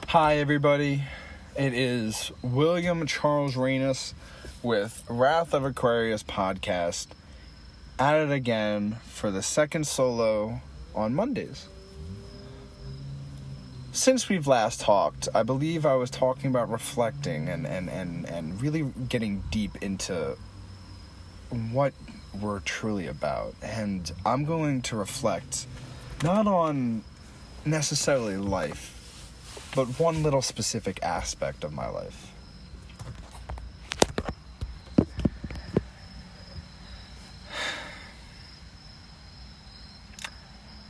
Hi everybody, it is William Charles Reynos with Wrath of Aquarius podcast, at it again for the second solo on Mondays. Since we've last talked, I believe I was talking about reflecting and really getting deep into what we're truly about. And I'm going to reflect not on necessarily life, but one little specific aspect of my life.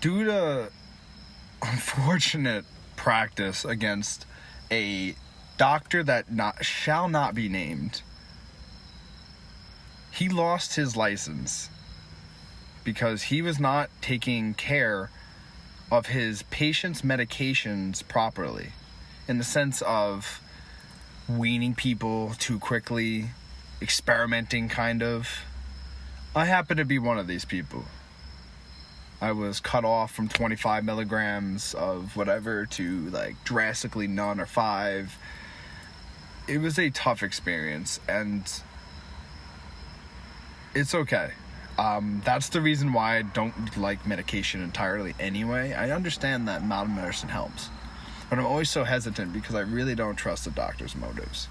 Due to unfortunate practice against a doctor that shall not be named, he lost his license because he was not taking care of his patients' medications properly, in the sense of weaning people too quickly, experimenting kind of. I happen to be one of these people. I was cut off from 25 milligrams of whatever to drastically none or 5. It was a tough experience, and it's okay. That's the reason why I don't like medication entirely anyway. I understand that mild medicine helps, but I'm always so hesitant because I really don't trust the doctor's motives.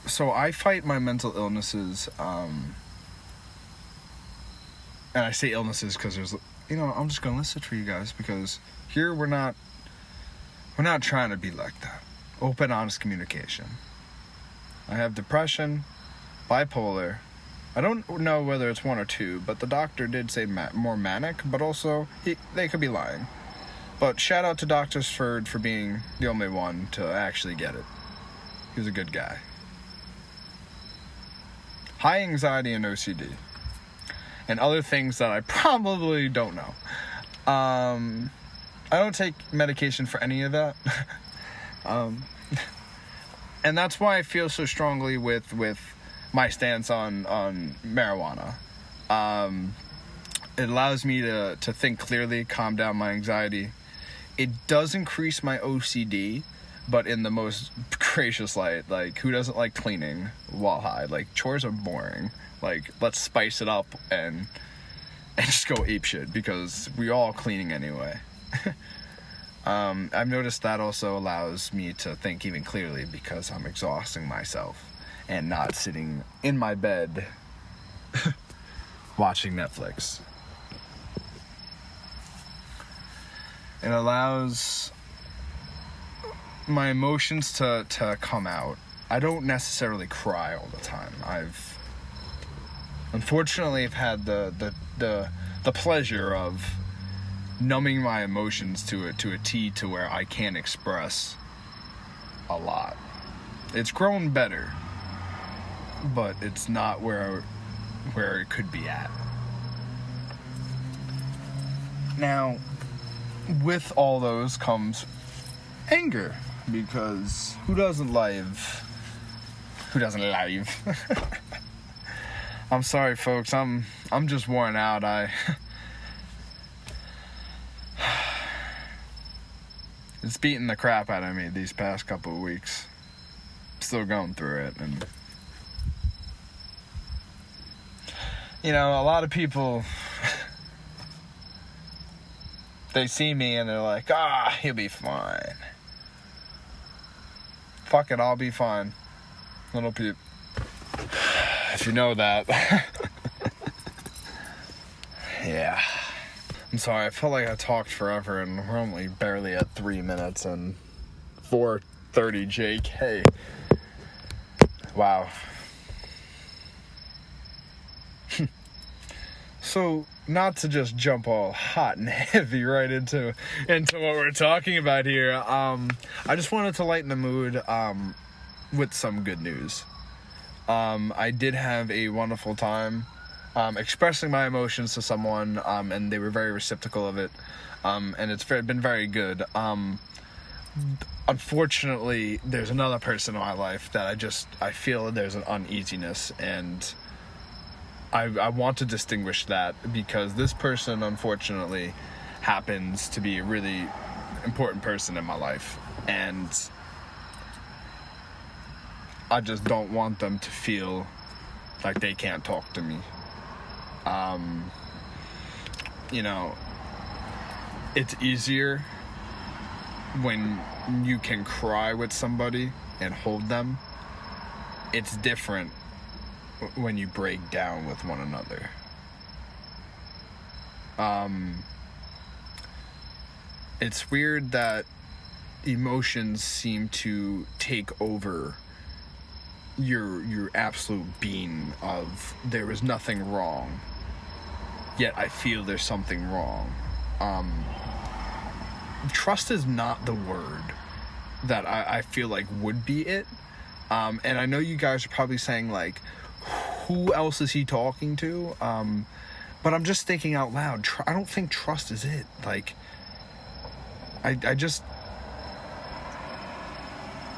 So I fight my mental illnesses, and I say illnesses because there's, I'm just going to list it for you guys, because here we're not trying to be like that. Open, honest communication. I have depression, bipolar. I don't know whether it's 1 or 2, but the doctor did say more manic, but also they could be lying. But shout out to Dr. Sford for being the only one to actually get it. He was a good guy. High anxiety and OCD. And other things that I probably don't know. I don't take medication for any of that. And that's why I feel so strongly with my stance on marijuana. It allows me to think clearly, calm down my anxiety. It does increase my OCD, but in the most gracious light. Who doesn't like cleaning while high? Chores are boring. Let's spice it up and just go apeshit, because we all cleaning anyway. I've noticed that also allows me to think even clearly, because I'm exhausting myself and not sitting in my bed watching Netflix. It allows my emotions to come out. I don't necessarily cry all the time. Unfortunately, I've had the pleasure of numbing my emotions to a T, to where I can't express a lot. It's grown better, but it's not where it could be at. Now, with all those comes anger, because who doesn't live? I'm sorry, folks. I'm just worn out. It's beating the crap out of me these past couple of weeks. Still going through it, and a lot of people, they see me and they're like, he'll be fine. Fuck it, I'll be fine. Little peep. If you know that. Yeah. I'm sorry, I felt like I talked forever, and we're only barely at 3 minutes and 4:30 JK. Wow. So, not to just jump all hot and heavy right into what we're talking about here, I just wanted to lighten the mood with some good news. I did have a wonderful time expressing my emotions to someone, and they were very reciprocal of it, and it's been very good. Unfortunately, there's another person in my life that I feel there's an uneasiness, and I want to distinguish that, because this person, unfortunately, happens to be a really important person in my life, and I just don't want them to feel like they can't talk to me. You know, it's easier when you can cry with somebody and hold them. It's different when you break down with one another. It's weird that emotions seem to take over your absolute being of there was nothing wrong, yet I feel there's something wrong. Trust is not the word that I feel like would be it. And I know you guys are probably saying, like, who else is he talking to? But I'm just thinking out loud. I don't think trust is it. Like, I just...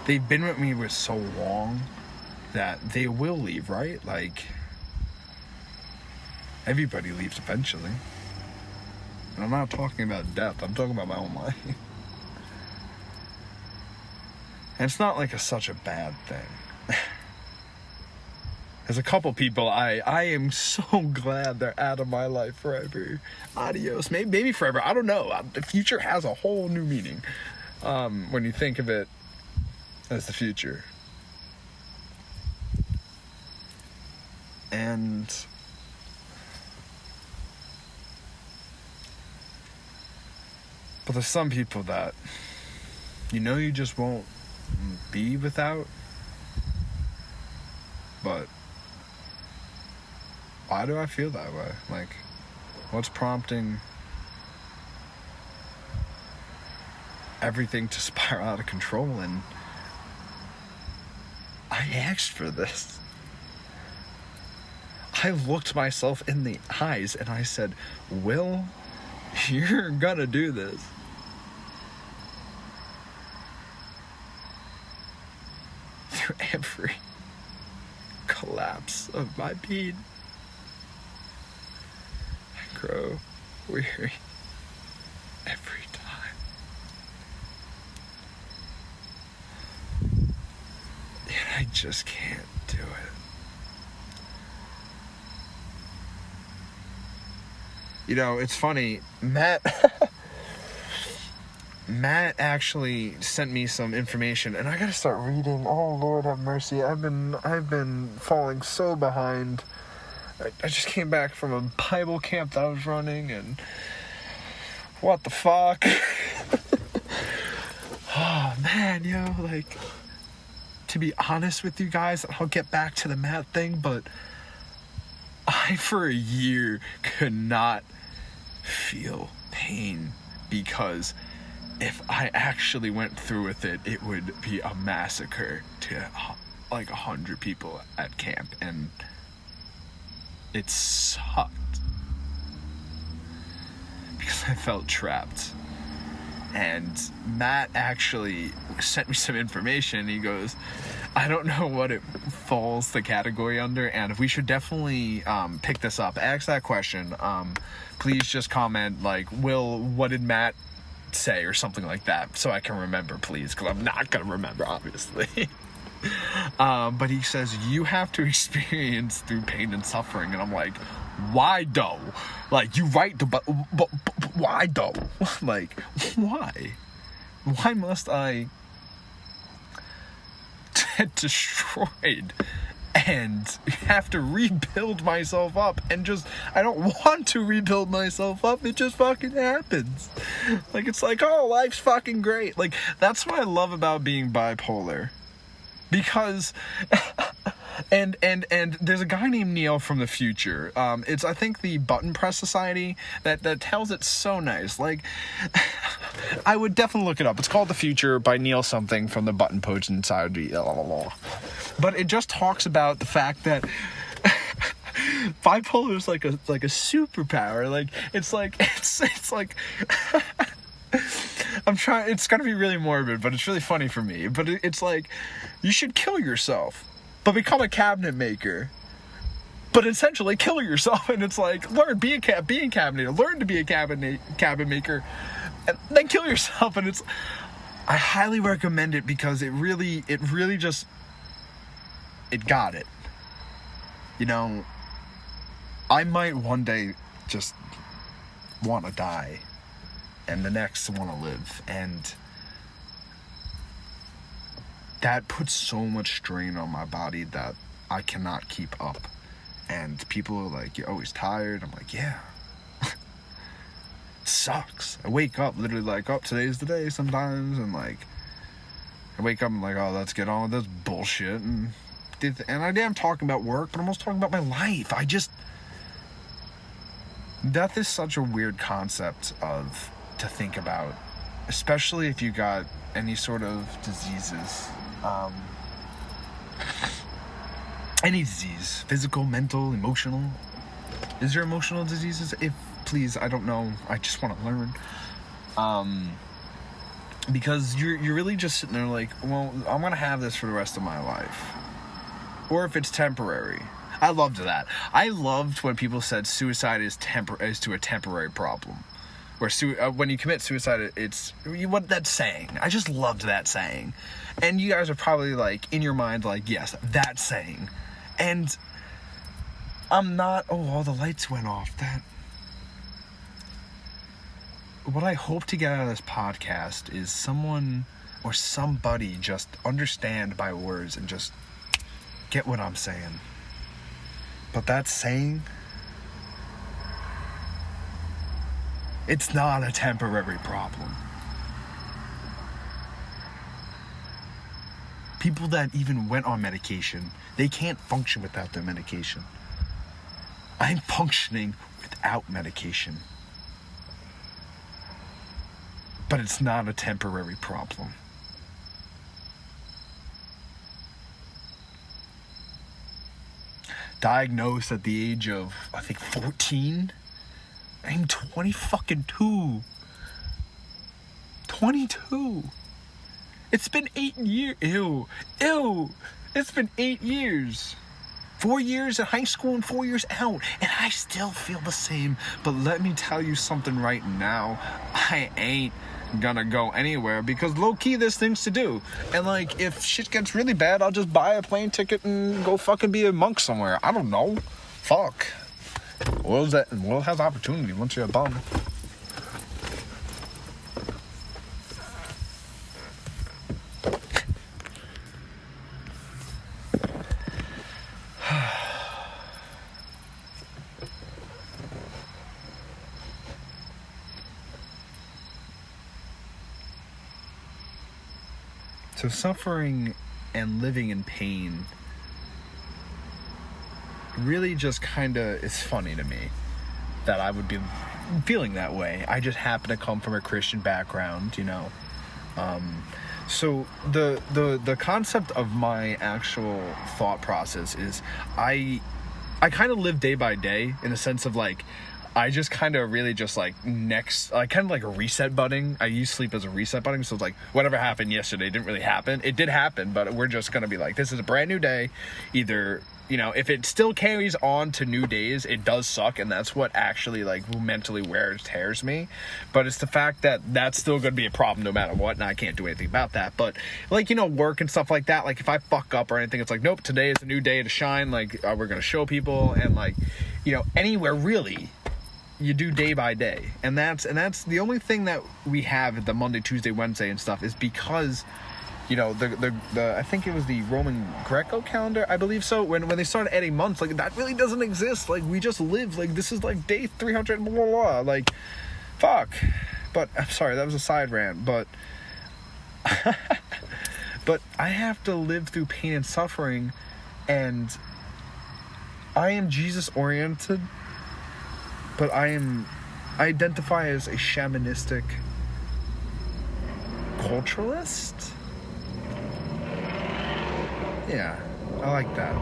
They've been with me for so long that they will leave, right? Like, everybody leaves eventually. And I'm not talking about death. I'm talking about my own life. And it's not like such a bad thing. There's a couple people I am so glad they're out of my life forever. Adios. Maybe forever. I don't know. The future has a whole new meaning when you think of it as the future. And but there's some people that you just won't be without. But why do I feel that way? Like, what's prompting everything to spiral out of control? And I asked for this. I looked myself in the eyes and I said, Will, you're gonna do this. Through every collapse of my being, I grow weary every time. And I just can't do it. You know, it's funny, Matt actually sent me some information, and I gotta start reading. Oh, Lord have mercy. I've been falling so behind. I just came back from a Bible camp that I was running, and what the fuck? Oh, man, like, to be honest with you guys, I'll get back to the Matt thing, but I, for a year, could not feel pain, because if I actually went through with it, it would be a massacre to like 100 people at camp, and it sucked because I felt trapped. And Matt actually sent me some information. He goes, I don't know what it falls the category under, and if we should definitely pick this up. Ask that question. Please just comment, like, Will, what did Matt say, or something like that, so I can remember, please, because I'm not gonna remember, obviously. But he says you have to experience through pain and suffering, and I'm like, why though? Like, you right, but why though? Like, why must I get destroyed and have to rebuild myself up? And just, I don't want to rebuild myself up. It just fucking happens. Like, it's like, oh, life's fucking great. Like, that's what I love about being bipolar. Because and there's a guy named Neil from the future. It's, I think, the Button Press Society that tells it so nice. Like, I would definitely look it up. It's called The Future by Neil something from the Button Potion Society. But it just talks about the fact that bipolar is like a superpower. Like, it's like it's gonna be really morbid, but it's really funny for me. But it's like, you should kill yourself, but become a cabinet maker. but essentially kill yourself. And it's like, be a cabinator, learn to be a cabinet maker, and then kill yourself. And I highly recommend it because it really just, it got it. You know, I might one day just want to die and the next want to live, and that puts so much strain on my body that I cannot keep up. And people are like, you're always tired. I'm like, yeah. Sucks. I wake up literally like, oh, today's the day sometimes, and like I wake up and I'm like, oh, let's get on with this bullshit. And I am talking about work, but I'm also talking about my life. Death is such a weird concept to think about, especially if you got any sort of diseases. Any disease, physical, mental, emotional. Is there emotional diseases? Please, I don't know. I just want to learn. Because you're really just sitting there like, well, I'm going to have this for the rest of my life. Or if it's temporary. I loved that. I loved when people said suicide is to a temporary problem. Where when you commit suicide, what that saying. I just loved that saying. And you guys are probably like, in your mind, like, yes, that saying. And I'm not, all the lights went off. What I hope to get out of this podcast is someone or somebody just understand my words and just get what I'm saying. But that saying, it's not a temporary problem. People that even went on medication, they can't function without their medication. I'm functioning without medication. But it's not a temporary problem. Diagnosed at the age of, I think, 14. I'm 22. 22. It's been 8 years. Ew. It's been 8 years. 4 years in high school and 4 years out. And I still feel the same. But let me tell you something right now. I ain't gonna go anywhere because low-key there's things to do. And like, if shit gets really bad, I'll just buy a plane ticket and go fucking be a monk somewhere. I don't know. Fuck. World has opportunity once you're a bum. So suffering and living in pain really just kind of is funny to me that I would be feeling that way. I just happen to come from a Christian background, you know. So the concept of my actual thought process is I kind of live day by day in the sense of like, I just kind of really just like kind of like a reset button. I use sleep as a reset button. So it's like whatever happened yesterday didn't really happen. It did happen, but we're just going to be like, this is a brand new day. Either, you know, if it still carries on to new days, it does suck. And that's what actually like mentally tears me. But it's the fact that that's still going to be a problem no matter what. And I can't do anything about that. But like, you know, work and stuff like that. Like if I fuck up or anything, it's like, nope, today is a new day to shine. Like we're going to show people. And like, you know, anywhere really, you do day by day. And that's the only thing that we have at the Monday, Tuesday, Wednesday and stuff is because, you know, the I think it was the Roman Greco calendar, I believe so, when they started adding months, like that really doesn't exist. Like we just live, like this is like day 300 blah blah blah, like fuck. But I'm sorry, that was a side rant, but but I have to live through pain and suffering, and I am Jesus oriented, but I identify as a shamanistic culturalist. Yeah, I like that.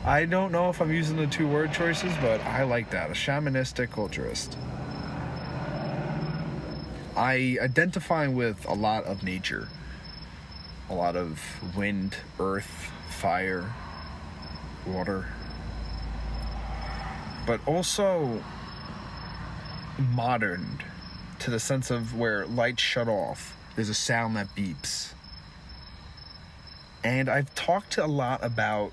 I don't know if I'm using the two word choices, but I like that. A shamanistic culturist. I identify with a lot of nature. A lot of wind, earth, fire, water, but also modern to the sense of where lights shut off. There's a sound that beeps. And I've talked a lot about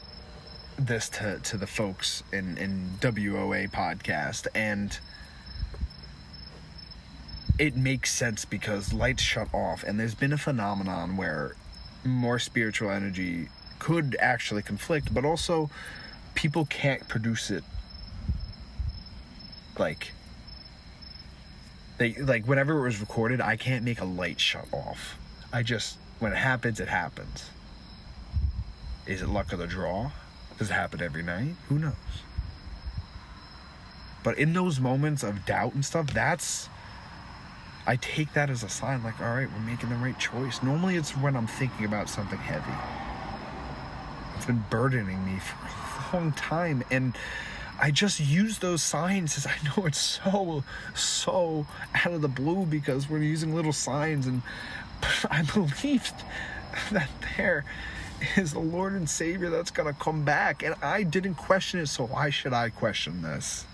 this to the folks in WOA podcast, and it makes sense because lights shut off, and there's been a phenomenon where more spiritual energy could actually conflict, but also people can't produce it. Like whenever it was recorded, I can't make a light shut off. When it happens, it happens. Is it luck of the draw? Does it happen every night? Who knows? But in those moments of doubt and stuff, I take that as a sign, like, all right, we're making the right choice. Normally it's when I'm thinking about something heavy. It's been burdening me for a long time, and I just use those signs as I know it's so out of the blue because we're using little signs, and I believed that there is the Lord and Savior that's going to come back, and I didn't question it, so why should I question this?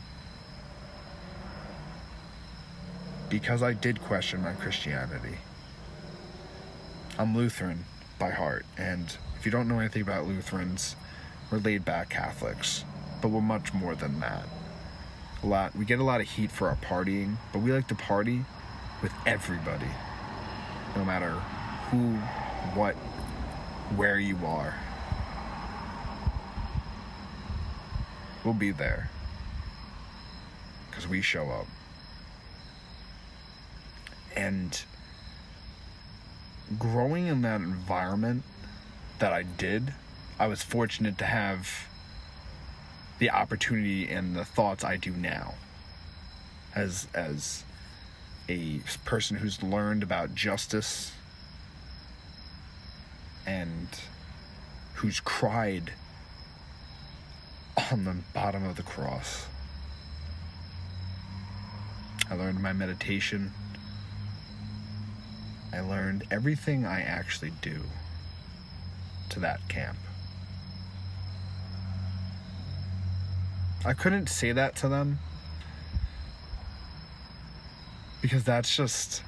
Because I did question my Christianity. I'm Lutheran by heart, and if you don't know anything about Lutherans, we're laid-back Catholics, but we're much more than that. We get a lot of heat for our partying, but we like to party with everybody, no matter who, what, where you are. We'll be there because we show up. And growing in that environment that I did, I was fortunate to have the opportunity and the thoughts I do now as a person who's learned about justice and who's cried on the bottom of the cross. I learned my meditation. I learned everything I actually do to that camp. I couldn't say that to them because that's just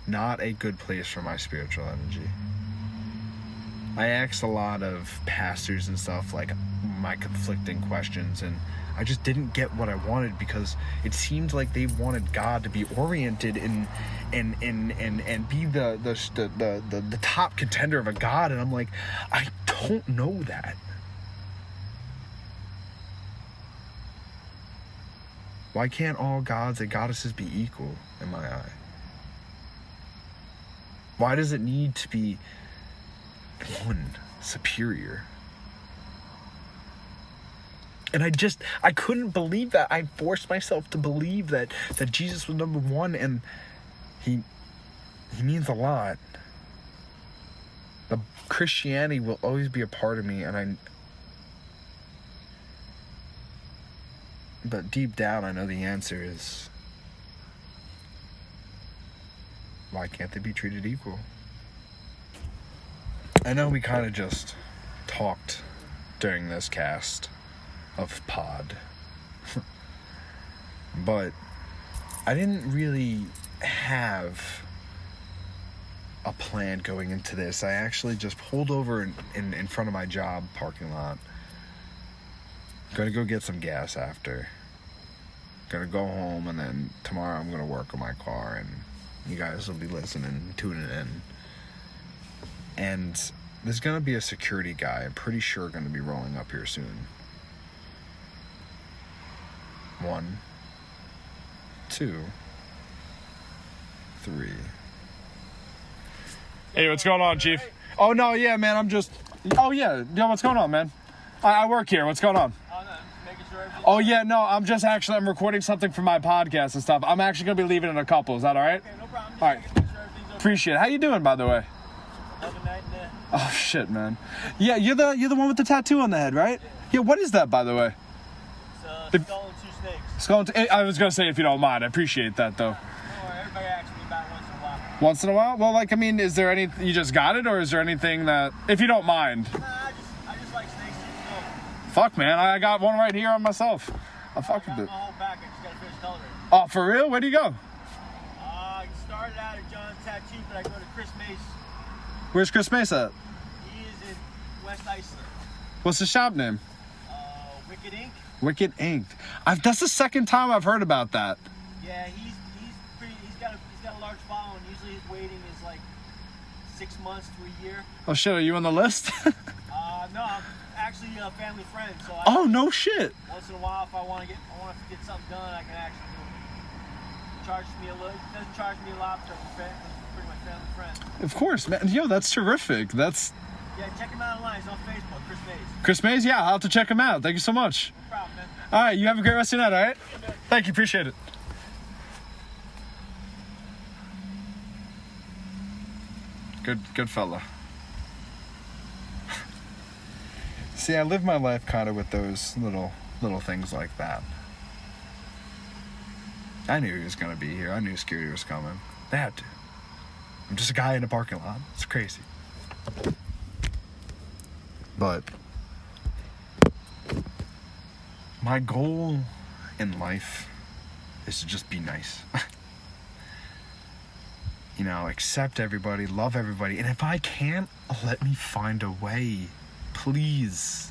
not a good place for my spiritual energy. I asked a lot of pastors and stuff, like, my conflicting questions, and I just didn't get what I wanted because it seemed like they wanted God to be oriented and be the top contender of a God, and I'm like, I don't know that. Why can't all gods and goddesses be equal in my eye? Why does it need to be one superior? And I couldn't believe that. I forced myself to believe that Jesus was number one, and he means a lot. The Christianity will always be a part of me, but deep down I know the answer is, why can't they be treated equal? I know we kind of just talked during this cast of pod, but I didn't really have a plan going into this. I actually just pulled over in front of my job parking lot. Gonna go get some gas after. Gonna go home, and then tomorrow I'm gonna work on my car, and you guys will be listening, tuning in. And there's gonna be a security guy, I'm pretty sure, gonna be rolling up here soon. 1, 2, 3. Hey, what's going on, Chief? Oh, no, yeah, man, what's going on, man? I work here. What's going on? Oh, yeah, no, I'm recording something for my podcast and stuff. I'm actually going to be leaving in a couple. Is that all right? Okay, no problem. All right. Appreciate it. How you doing, by the way? Oh, shit, man. Yeah, you're the one with the tattoo on the head, right? Yeah, what is that, by the way? It's skull and 2 snakes. I was going to say, if you don't mind. I appreciate that, though. Don't worry, everybody asks me about it once in a while. Once in a while? Well, like, I mean, is there any... You just got it, or is there anything that... If you don't mind. Nah, I just Fuck, man, I got one right here on myself. I fuck with it. My whole back, I just gotta finish coloring. Oh, for real? Where do you go? I started out at John's Tattoo, but I go to Chris Mace. Where's Chris Mace at? He is in West Iceland. What's the shop name? Wicked Ink. Wicked Ink. That's the second time I've heard about that. Yeah, he's got a large following. Usually his waiting is like 6 months to a year. Oh shit, are you on the list? No, I'm actually a family friend. So Oh no shit. Once in a while, if I want to get something done, I can actually do it. Charge me a little. It doesn't charge me a lot because I'm pretty much family friend. Of course, man. Yo, that's terrific. Yeah, check him out online. He's on Facebook, Chris Mays. Chris Mays, yeah, I'll have to check him out. Thank you so much. No problem, man. All right, you have a great rest of your night, all right? Thank you, appreciate it. Good fella. See, I live my life kind of with those little things like that. I knew he was gonna be here. I knew security was coming. They had to. I'm just a guy in a parking lot. It's crazy. But my goal in life is to just be nice. You know, accept everybody, love everybody. And if I can't, let me find a way. Please.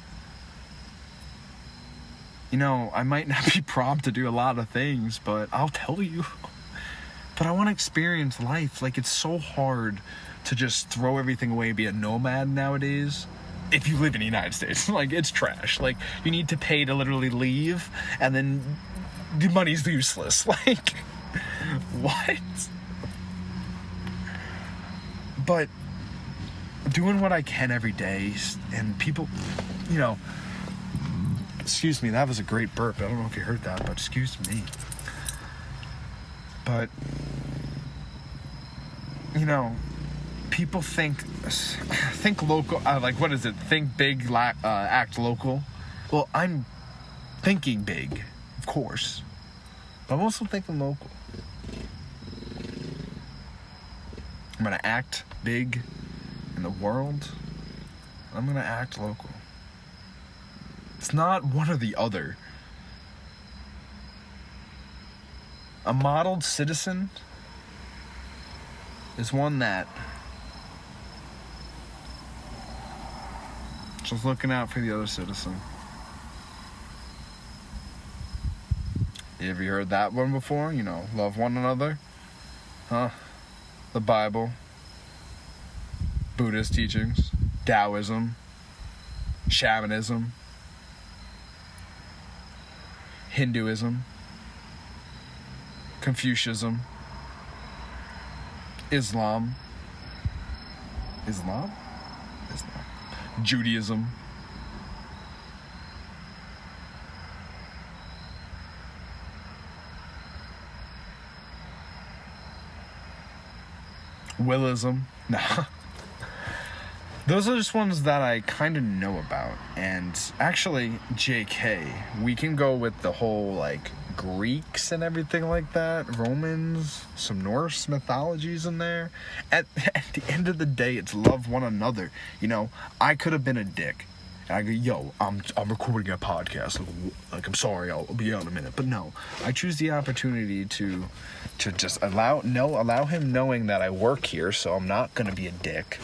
You know, I might not be prompt to do a lot of things, but I'll tell you. But I want to experience life. Like, it's so hard to just throw everything away and be a nomad nowadays. If you live in the United States, like, it's trash. Like, you need to pay to literally leave, and then the money's useless. Like, what? But doing what I can every day, and people, you know, excuse me, that was a great burp. I don't know if you heard that, but excuse me. But, you know, people think local, like, what is it? Think big, act local. Well, I'm thinking big, of course, but I'm also thinking local. I'm gonna act big in the world. I'm gonna act local. It's not one or the other. A modeled citizen is one that just looking out for the other citizen. Have you heard that one before? You know, love one another. Huh? The Bible, Buddhist teachings, Taoism, Shamanism, Hinduism, Confucianism, Islam, Judaism, Willism. Nah. Those are just ones that I kind of know about. And actually, JK, we can go with the whole, like, Greeks and everything like that. Romans, some Norse mythologies in there. At the end of the day, it's love one another. You know, I could have been a dick. And I go, yo, I'm recording a podcast. Like, I'm sorry, I'll be out in a minute. But no, I choose the opportunity to just allow him knowing that I work here, so I'm not gonna be a dick.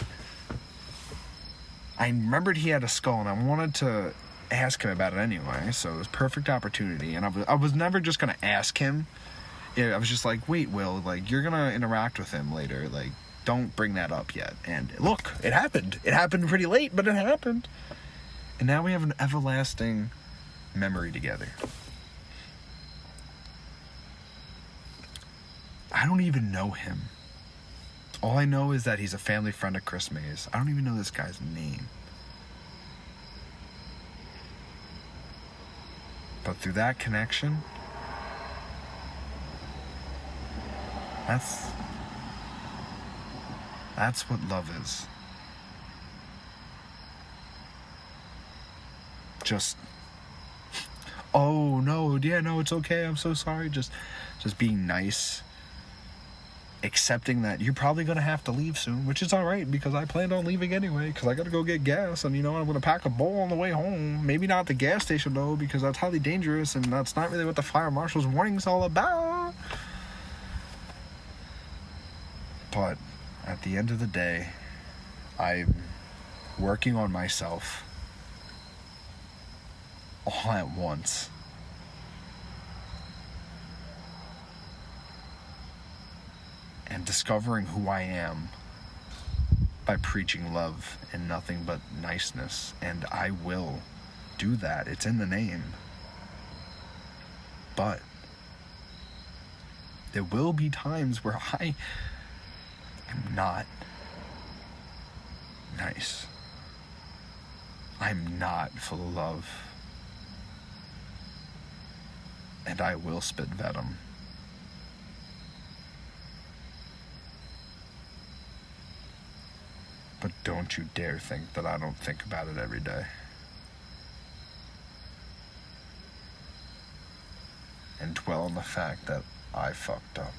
I remembered he had a skull, and I wanted to ask him about it anyway, so it was a perfect opportunity. And I was never just gonna ask him. I was just like, wait, Will, like, you're gonna interact with him later, like, don't bring that up yet. And look, it happened. It happened pretty late, but it happened. And now we have an everlasting memory together. I don't even know him. All I know is that he's a family friend of Chris Mays. I don't even know this guy's name. But through that connection, that's what love is. Just, oh no, yeah, no, it's okay, I'm so sorry. Just being nice. accepting that you're probably going to have to leave soon, which is all right because I planned on leaving anyway because I got to go get gas, and I'm going to pack a bowl on the way home. Maybe not the gas station though, because that's highly dangerous and that's not really what the fire marshal's warning is all about. But at the end of the day, I'm working on myself all at once. And discovering who I am by preaching love and nothing but niceness. And I will do that. It's in the name. But there will be times where I am not nice. I'm not full of love. And I will spit venom. But don't you dare think that I don't think about it every day. And dwell on the fact that I fucked up.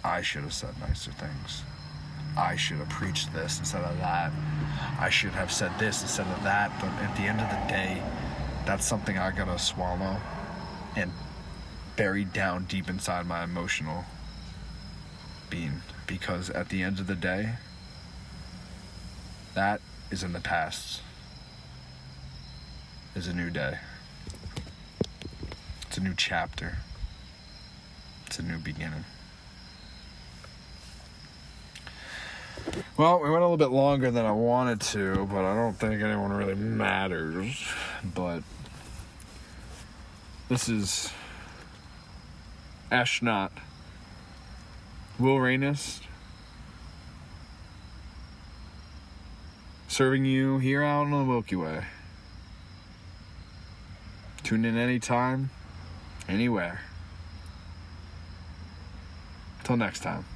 I should have said nicer things. I should have preached this instead of that. I should have said this instead of that. But at the end of the day, that's something I gotta swallow and bury down deep inside my emotional being. Because at the end of the day, that is in the past. It's a new day. It's a new chapter. It's a new beginning. Well, we went a little bit longer than I wanted to, but I don't think anyone really matters. But this is Ashnot. Will Rainist, serving you here out on the Wilky Way. Tune in anytime, anywhere. Till next time.